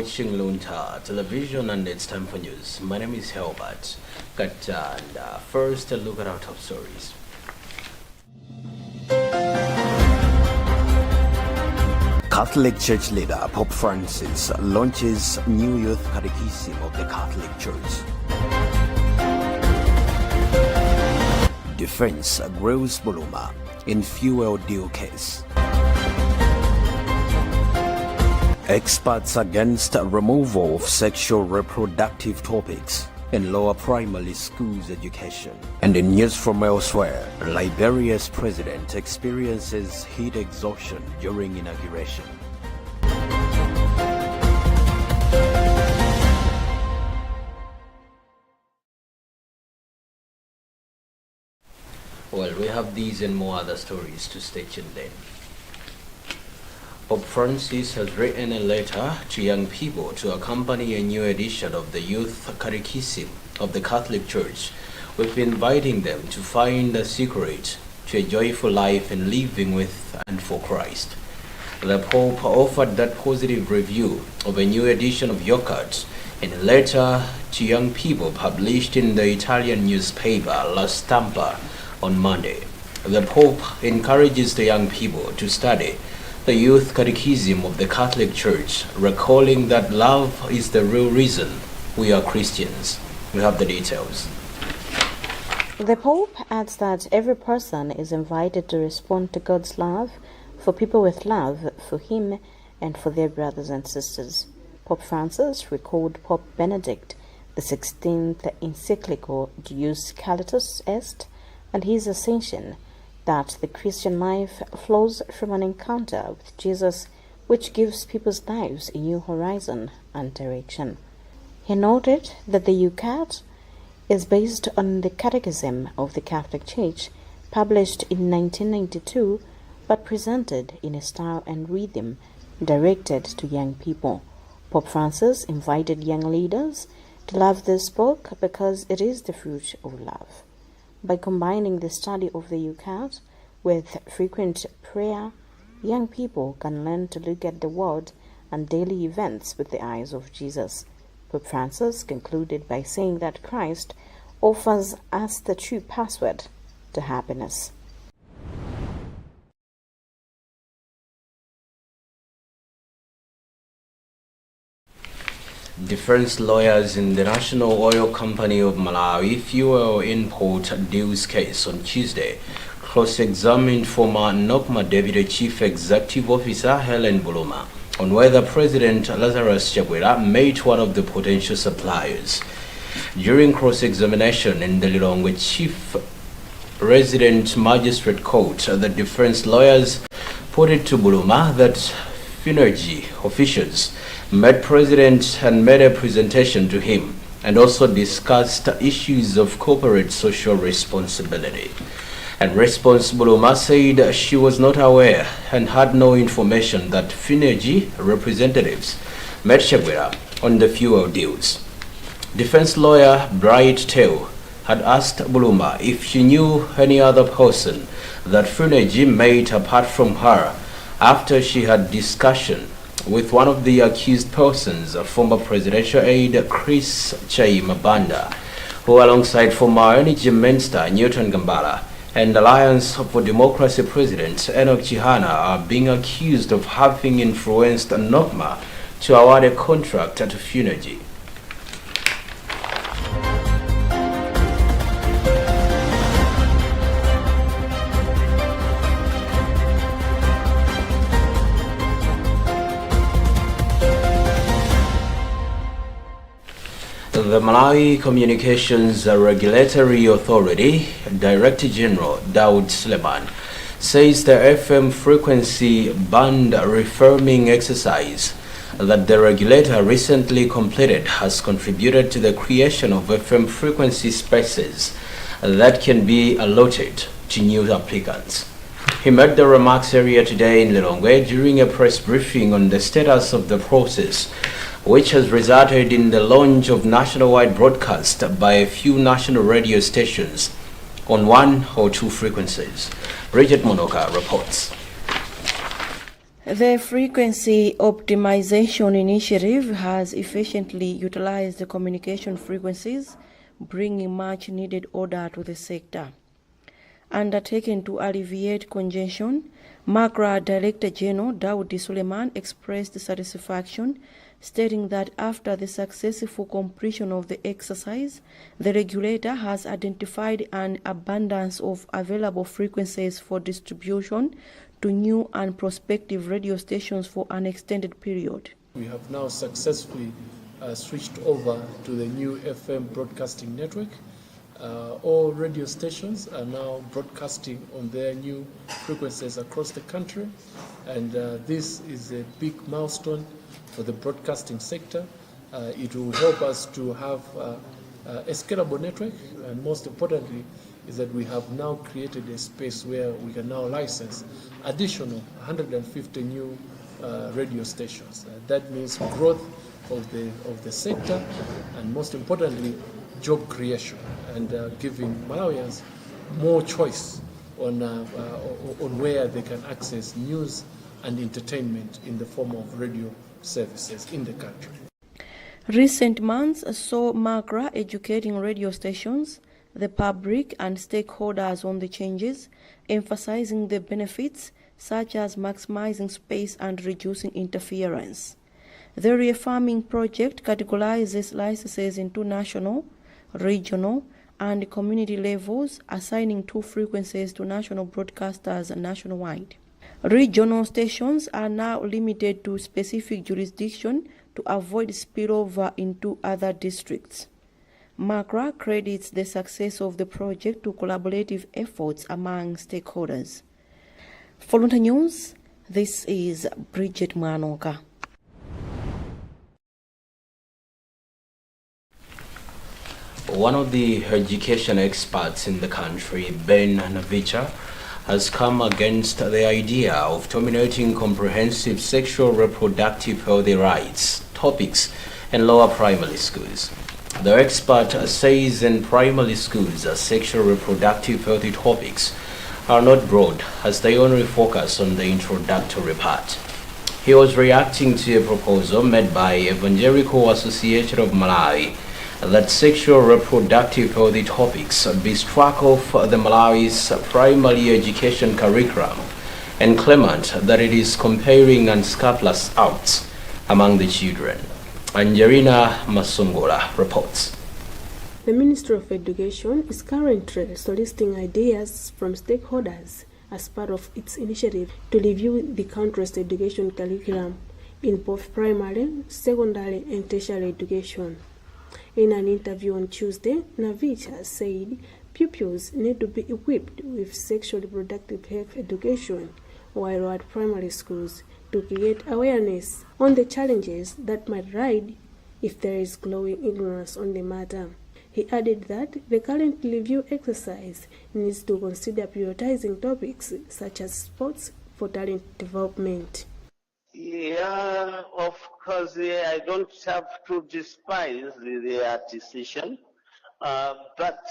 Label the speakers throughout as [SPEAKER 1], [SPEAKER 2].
[SPEAKER 1] watching Luntha television and it's time for news. My name is Helbert. First, a look at our top stories. Catholic Church leader Pope Francis launches new youth catechism of the Catholic Church. Defense grills Buluma in fuel deal case. Experts against removal of sexual reproductive topics in lower primary schools education. And in news from elsewhere, Liberia's president experiences heat exhaustion during inauguration. Well, we have these and more other stories to stay tuned in. Pope Francis has written a letter to young people to accompany a new edition of the Youth Catechism of the Catholic Church, with inviting them to find a secret to a joyful life in living with and for Christ. The Pope offered that positive review of a new edition of Yokat in a letter to young people published in the Italian newspaper La Stampa on Monday. The Pope encourages the young people to study the Youth Catechism of the Catholic Church, recalling that love is the real reason we are Christians. We have the details.
[SPEAKER 2] The Pope adds that every person is invited to respond to God's love for people with love for Him and for their brothers and sisters. Pope Francis recalled Pope Benedict XVI encyclical Deus Caritas Est and his ascension, that the Christian life flows from an encounter with Jesus, which gives people's lives a new horizon and direction. He noted that the Eucharist is based on the Catechism of the Catholic Church, published in 1992, but presented in a style and rhythm directed to young people. Pope Francis invited young leaders to love this book because it is the fruit of love. By combining the study of the Eucharist with frequent prayer, young people can learn to look at the world and daily events with the eyes of Jesus. Pope Francis concluded by saying that Christ offers us the true password to happiness.
[SPEAKER 1] Defense lawyers in the National Oil Company of Malawi fuel import deals case on Tuesday cross-examined former NOCMA Deputy Chief Executive Officer Helen Buluma on whether President Lazarus Chakwera met one of the potential suppliers. During cross-examination in the Lilongwe Chief Resident Magistrate Court, the defense lawyers put it to Buluma that Finergy officials met President and made a presentation to him and also discussed issues of corporate social responsibility. In response, Buluma said she was not aware and had no information that Finergy representatives met Chakwera on the fuel deals. Defense lawyer Bright Teo had asked Buluma if she knew any other person that Finergy met apart from her after she had discussion with one of the accused persons, former presidential aide Chris Chaimabanda, who alongside former Energy Minister Newton Gambala and Alliance for Democracy President Enoch Chihana are being accused of having influenced NOCMA to award a contract to Finergy. The Malawi Communications Regulatory Authority Director General Daud Suleiman says the FM frequency band reforming exercise that the regulator recently completed has contributed to the creation of FM frequency spaces that can be allotted to new applicants. He made the remarks earlier today in Lilongwe during a press briefing on the status of the process, which has resulted in the launch of nationwide broadcast by a few national radio stations on one or two frequencies. Bridget Monoka reports.
[SPEAKER 3] The Frequency Optimization Initiative has efficiently utilized the communication frequencies, bringing much-needed order to the sector. Undertaken to alleviate congestion, MACRA Director General Dawood Suleiman expressed satisfaction, stating that after the successful completion of the exercise, the regulator has identified an abundance of available frequencies for distribution to new and prospective radio stations for an extended period.
[SPEAKER 4] We have now successfully switched over to the new FM broadcasting network. All radio stations are now broadcasting on their new frequencies across the country, and this is a big milestone for the broadcasting sector. It will help us to have a scalable network, and most importantly is that we have now created a space where we can now license additional 150 new radio stations. That means growth of the sector, and most importantly, job creation, and giving Malawians more choice on where they can access news and entertainment in the form of radio services in the country.
[SPEAKER 3] Recent months saw MACRA educating radio stations, the public and stakeholders on the changes, emphasizing the benefits such as maximizing space and reducing interference. The reaffirming project categorizes licenses into national, regional, and community levels, assigning 2 frequencies to national broadcasters nationwide. Regional stations are now limited to specific jurisdiction to avoid spillover into other districts. MACRA credits the success of the project to collaborative efforts among stakeholders. For Luntha News, this is Bridget Mwanoka.
[SPEAKER 1] One of the education experts in the country, Ben Navicha, has come against the idea of terminating comprehensive sexual reproductive healthy rights topics in lower primary schools. The expert says in primary schools, sexual reproductive healthy topics are not broad, as they only focus on the introductory part. He was reacting to a proposal made by Evangelical Association of Malawi that sexual reproductive healthy topics be struck off the Malawi's primary education curriculum, and claimant that it is comparing unscrupulous acts among the children. Angelina Masongola reports.
[SPEAKER 5] The Ministry of Education is currently soliciting ideas from stakeholders as part of its initiative to review the country's education curriculum in both primary, secondary, and tertiary education. In an interview on Tuesday, Navicha said pupils need to be equipped with sexually reproductive health education while at primary schools to create awareness on the challenges that might ride if there is growing ignorance on the matter. He added that the current review exercise needs to consider prioritizing topics such as sports for talent development.
[SPEAKER 6] Yeah, of course, I don't have to despise their decision, but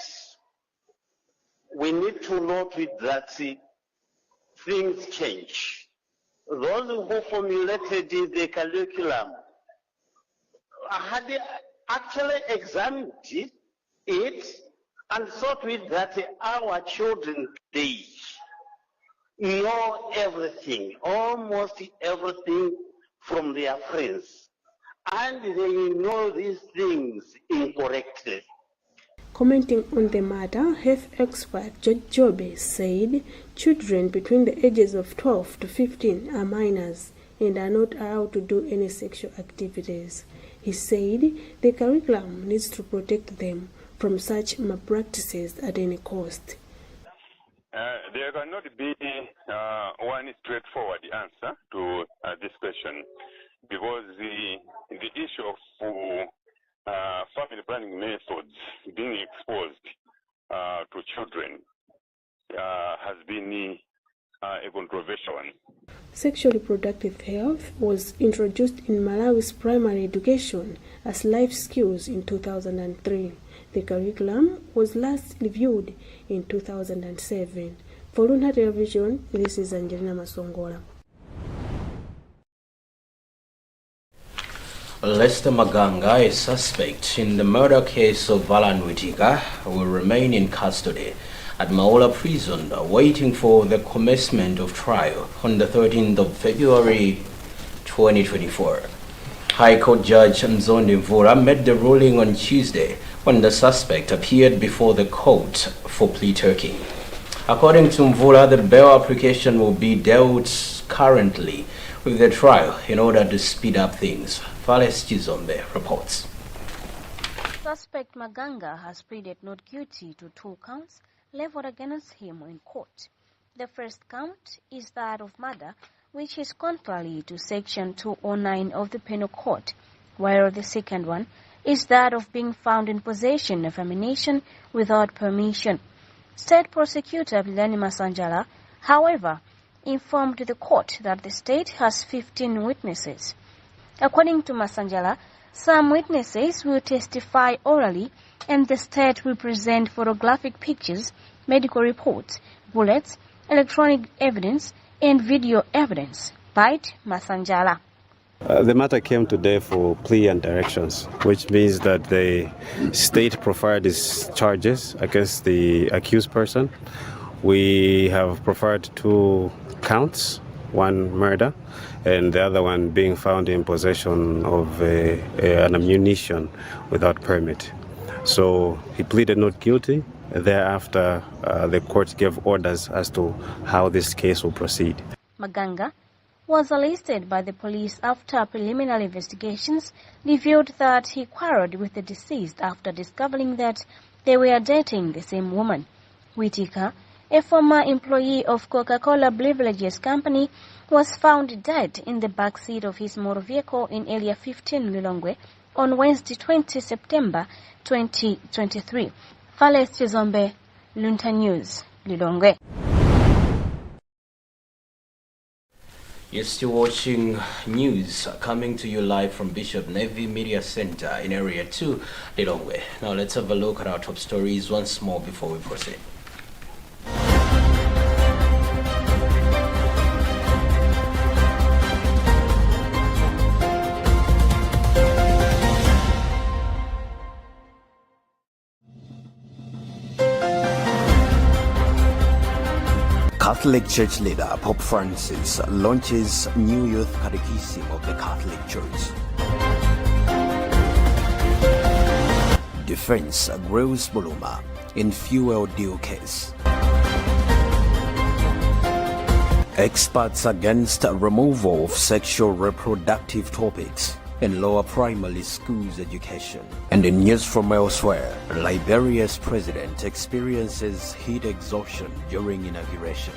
[SPEAKER 6] we need to note that things change. Those who formulated the curriculum had actually examined it and thought with that our children today know everything, almost everything from their friends, and they know these things incorrectly.
[SPEAKER 5] Commenting on the matter, health expert George Jobe said children between the ages of 12 to 15 are minors and are not allowed to do any sexual activities. He said the curriculum needs to protect them from such malpractices at any cost.
[SPEAKER 7] There cannot be one straightforward answer to this question, because the issue of family planning methods being exposed to children has been a controversial one.
[SPEAKER 5] Sexual reproductive health was introduced in Malawi's primary education as life skills in 2003. The curriculum was last reviewed in 2007. For Luntha Television, this is Angelina Masongola.
[SPEAKER 1] Lester Maganga, a suspect in the murder case of Alan Witika, will remain in custody at Maola Prison, waiting for the commencement of trial on the 13th of February 2024. High Court Judge Nzondi Mvura made the ruling on Tuesday when the suspect appeared before the court for plea taking. According to Mvura, the bail application will be dealt currently with the trial in order to speed up things. Fales Chizombe reports.
[SPEAKER 8] Suspect Maganga has pleaded not guilty to 2 counts leveled against him in court. The first count is that of murder, which is contrary to Section 209 of the Penal Code, while the second one is that of being found in possession of ammunition without permission. State Prosecutor Bilani Masanjala, however, informed the court that the state has 15 witnesses. According to Masanjala, some witnesses will testify orally and the state will present photographic pictures, medical reports, bullets, electronic evidence, and video evidence. Bite Masanjala.
[SPEAKER 9] The matter came today for plea and directions, which means that the state proffered its charges against the accused person. We have proffered 2 counts, one murder and the other one being found in possession of an ammunition without permit. So he pleaded not guilty. Thereafter, the court gave orders as to how this case will proceed.
[SPEAKER 8] Maganga was arrested by the police after preliminary investigations revealed that he quarreled with the deceased after discovering that they were dating the same woman. Witika, a former employee of Coca-Cola Beverages Company, was found dead in the back seat of his motor vehicle in Area 15 Lilongwe on Wednesday 20 September 2023. Fales Chizombe, Luntha News, Lilongwe.
[SPEAKER 1] You're still watching news coming to you live from Bishop Navy Media Center in Area 2, Lilongwe. Now let's have a look at our top stories once more before we proceed. Catholic Church leader Pope Francis launches new youth catechism of the Catholic Church. Defense grills Buluma in fuel deal case. Experts against removal of sexual reproductive topics in lower primary schools education. And in news from elsewhere, Liberia's president experiences heat exhaustion during inauguration.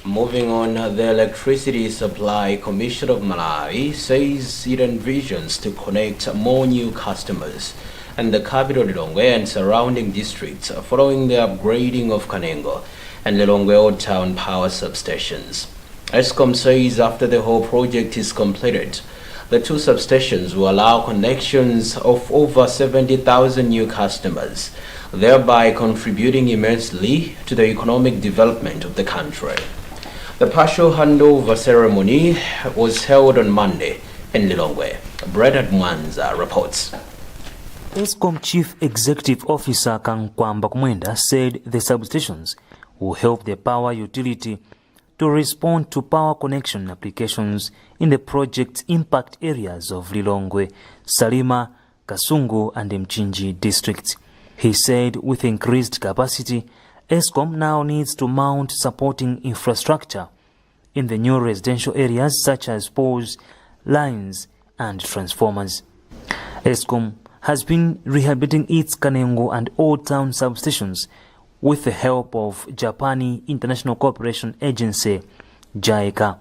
[SPEAKER 1] Moving on, the Electricity Supply Commission of Malawi says it envisions to connect more new customers and the capital Lilongwe and surrounding districts following the upgrading of Kanengo and Lilongwe Old Town power substations. ESCOM says after the whole project is completed, the 2 substations will allow connections of over 70,000 new customers, thereby contributing immensely to the economic development of the country. The partial handover ceremony was held on Monday in Lilongwe. Bernard Mwanza reports.
[SPEAKER 10] ESCOM Chief Executive Officer Kankwamba Kumwenda said the substations will help the power utility to respond to power connection applications in the project's impact areas of Lilongwe, Salima, Kasungu and Mchinji districts. He said with increased capacity, ESCOM now needs to mount supporting infrastructure in the new residential areas such as poles, lines and transformers. ESCOM has been rehabilitating its Kanengo and Old Town substations with the help of Japani International Cooperation Agency, JICA.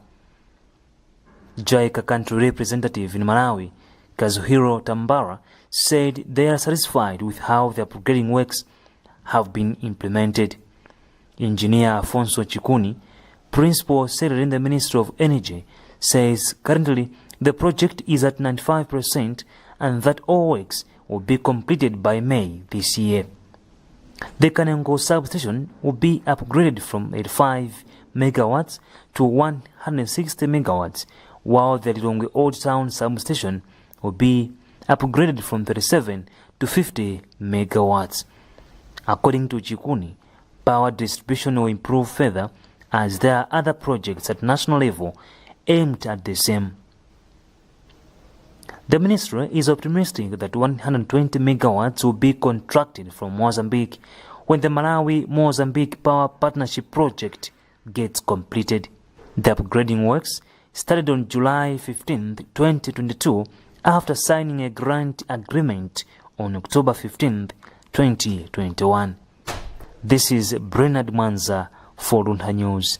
[SPEAKER 10] JICA country representative in Malawi, Kazuhiro Tambara, said they are satisfied with how the upgrading works have been implemented. Engineer Afonso Chikuni, Principal Secretary in the Ministry of Energy, says currently the project is at 95% and that all works will be completed by May this year. The Kanengo substation will be upgraded from 85 megawatts to 160 megawatts, while the Lilongwe Old Town substation will be upgraded from 37 to 50 megawatts. According to Chikuni, power distribution will improve further as there are other projects at national level aimed at the same. The ministry is optimistic that 120 megawatts will be contracted from Mozambique when the Malawi-Mozambique Power Partnership project gets completed. The upgrading works started on July 15, 2022, after signing a grant agreement on October 15, 2021. This is Bernard Manza for Luntha News.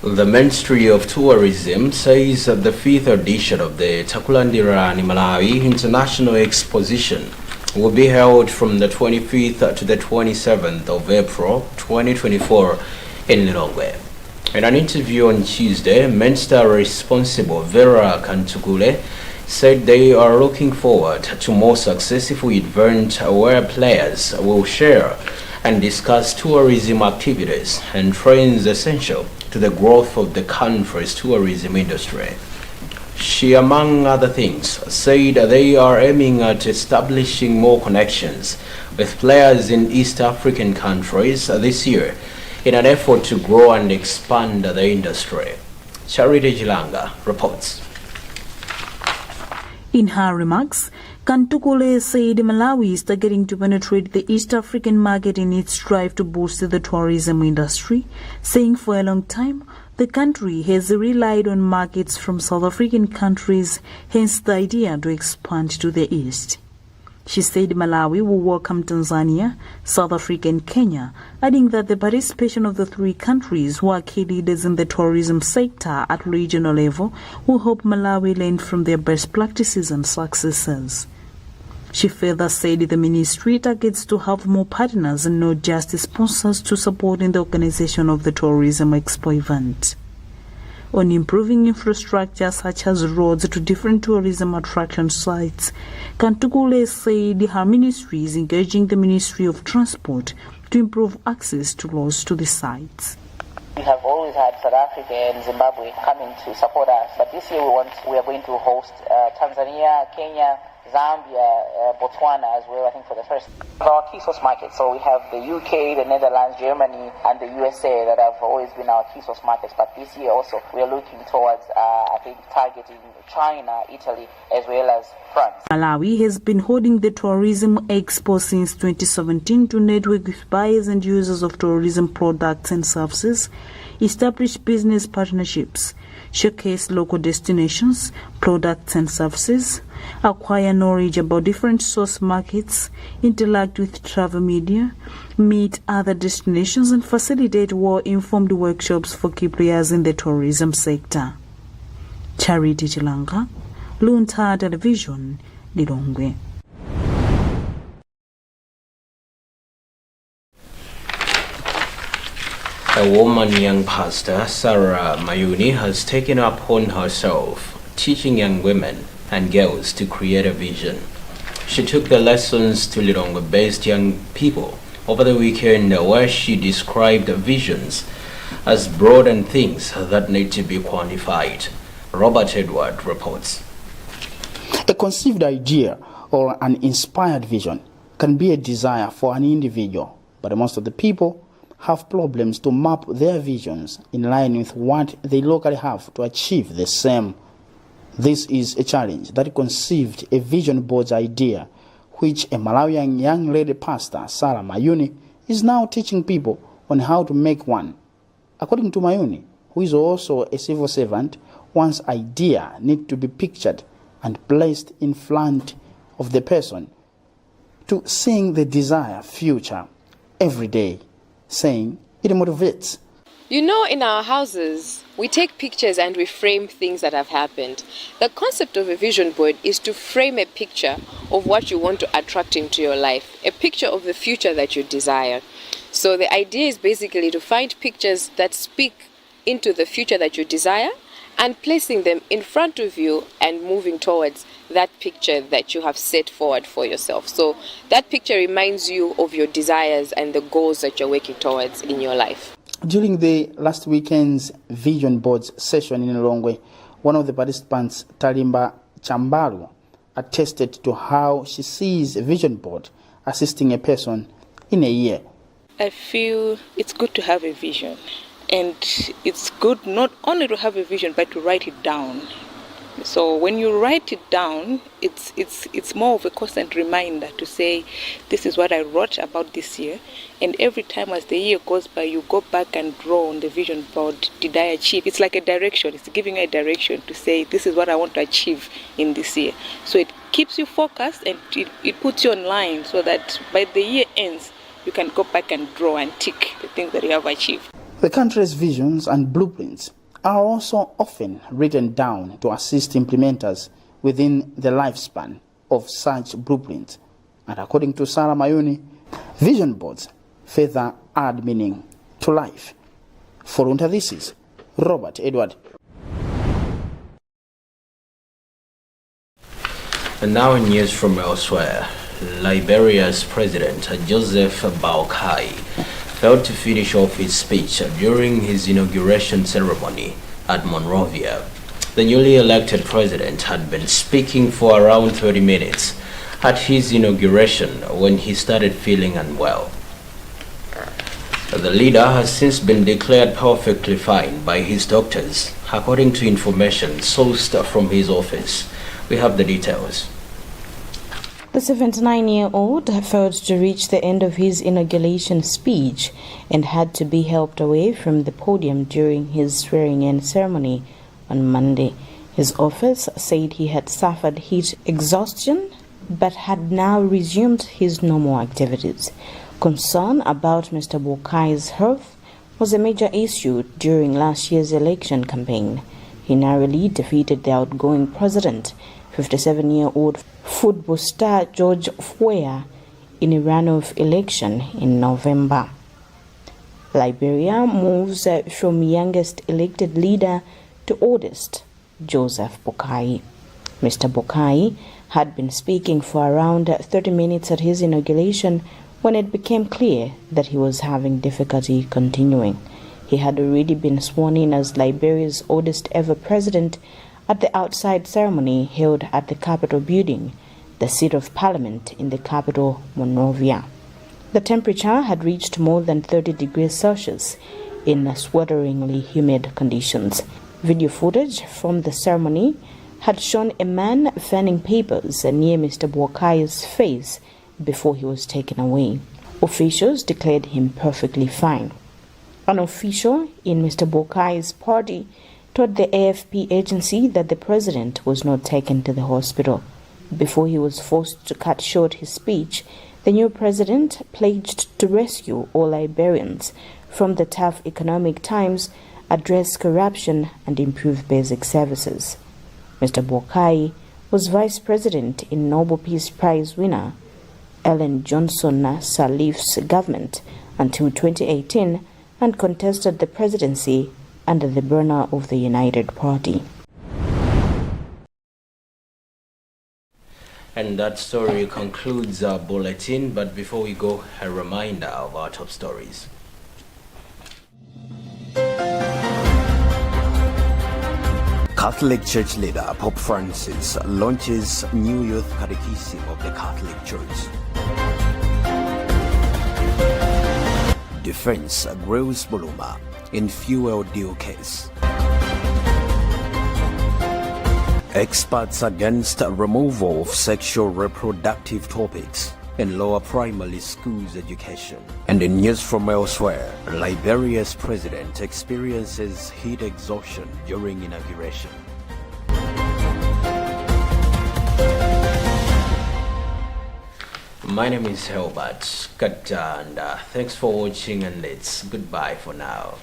[SPEAKER 1] The Ministry of Tourism says that the 5th edition of the Takulandira Malawi International Exposition will be held from the 25th to the 27th of April 2024 in Lilongwe. In an interview on Tuesday, Minister responsible Vera Kantukule said they are looking forward to more successful event where players will share and discuss tourism activities and trends essential to the growth of the country's tourism industry. She, among other things, said they are aiming at establishing more connections with players in East African countries this year in an effort to grow and expand the industry. Charity Jilanga reports.
[SPEAKER 11] In her remarks, Kantukule said Malawi is targeting to penetrate the East African market in its drive to boost the tourism industry, saying for a long time the country has relied on markets from South African countries, hence the idea to expand to the East. She said Malawi will welcome Tanzania, South Africa and Kenya, adding that the participation of the three countries who are key leaders in the tourism sector at regional level will help Malawi learn from their best practices and successes. She further said the ministry targets to have more partners and not just sponsors to support in the organization of the Tourism Expo event. On improving infrastructure such as roads to different tourism attraction sites, Kantukule said her ministry is engaging the Ministry of Transport to improve access to roads to the sites.
[SPEAKER 12] We have always had South Africa and Zimbabwe coming to support us, but this year we are going to host Tanzania, Kenya, Zambia, Botswana as well, I think for the first. Our key source markets, so we have the UK, the Netherlands, Germany and the USA that have always been our key source markets, but this year also we are looking towards, I think, targeting China, Italy as well as France.
[SPEAKER 11] Malawi has been holding the Tourism Expo since 2017 to network with buyers and users of tourism products and services, establish business partnerships, showcase local destinations, products and services, acquire knowledge about different source markets, interact with travel media, meet other destinations and facilitate well-informed workshops for key players in the tourism sector. Charity Chilanga, Luntha Television, Lilongwe.
[SPEAKER 1] A woman young pastor, Sarah Mayuni, has taken upon herself teaching young women and girls to create a vision. She took the lessons to Lilongwe-based young people over the weekend, where she described visions as broad and things that need to be quantified. Robert Edward reports.
[SPEAKER 13] A conceived idea or an inspired vision can be a desire for an individual, but most of the people have problems to map their visions in line with what they locally have to achieve the same. This is a challenge that conceived a vision board's idea, which a Malawian young lady pastor, Sarah Mayuni, is now teaching people on how to make one. According to Mayuni, who is also a civil servant, one's idea needs to be pictured and placed in front of the person to seeing the desired future every day, saying it motivates.
[SPEAKER 14] You know, in our houses, we take pictures and we frame things that have happened. The concept of a vision board is to frame a picture of what you want to attract into your life, a picture of the future that you desire. So the idea is basically to find pictures that speak into the future that you desire and placing them in front of you and moving towards that picture that you have set forward for yourself. So that picture reminds you of your desires and the goals that you're working towards in your life.
[SPEAKER 13] During the last weekend's Vision Boards session in Longwe, one of the participants, Talimba Chambalu, attested to how she sees a vision board assisting a person in a year.
[SPEAKER 15] I feel it's good to have a vision, and it's good not only to have a vision but to write it down. So when you write it down, it's more of a constant reminder to say, this is what I wrote about this year, and every time as the year goes by, you go back and draw on the vision board. Did I achieve? It's like a direction. It's giving you a direction to say, this is what I want to achieve in this year. So it keeps you focused, and it puts you online so that by the year ends, you can go back and draw and tick the things that you have achieved.
[SPEAKER 13] The country's visions and blueprints are also often written down to assist implementers within the lifespan of such blueprints. And according to Sarah Mayuni, vision boards further add meaning to life. For Luntha, this is Robert Edward.
[SPEAKER 1] And now in news from elsewhere, Liberia's President Joseph Boakai failed to finish off his speech during his inauguration ceremony at Monrovia. The newly elected president had been speaking for around 30 minutes at his inauguration when he started feeling unwell. The leader has since been declared perfectly fine by his doctors, according to information sourced from his office. We have the details.
[SPEAKER 2] The 79-year-old failed to reach the end of his inauguration speech and had to be helped away from the podium during his swearing-in ceremony on Monday. His office said he had suffered heat exhaustion but had now resumed his normal activities. Concern about Mr. Boakai's health was a major issue during last year's election campaign. He narrowly defeated the outgoing president, 57-year-old football star George Weah, in a runoff election in November. Liberia moves from youngest elected leader to oldest, Joseph Boakai. Mr. Boakai had been speaking for around 30 minutes at his inauguration when it became clear that he was having difficulty continuing. He had already been sworn in as Liberia's oldest ever president at the outside ceremony held at the Capitol building, the seat of parliament in the capital, Monrovia. The temperature had reached more than 30 degrees Celsius in swelteringly humid conditions. Video footage from the ceremony had shown a man fanning papers near Mr. Boakai's face before he was taken away. Officials declared him perfectly fine. An official in Mr. Boakai's party told the AFP agency that the president was not taken to the hospital. Before he was forced to cut short his speech, the new president pledged to rescue all Liberians from the tough economic times, address corruption, and improve basic services. Mr. Boakai was vice president in Nobel Peace Prize winner Ellen Johnson Sirleaf's government until 2018 and contested the presidency under the banner of the United Party.
[SPEAKER 1] And that story concludes our bulletin, but before we go, a reminder of our top stories.
[SPEAKER 16] Catholic Church leader Pope Francis launches new youth catechism of the Catholic Church. Defense grills Buluma in fuel deal case. Experts against removal of sexual reproductive topics in lower primary schools education. And in news from elsewhere, Liberia's president experiences heat exhaustion during inauguration.
[SPEAKER 1] My name is Helbert Kata, and thanks for watching, and it's goodbye for now.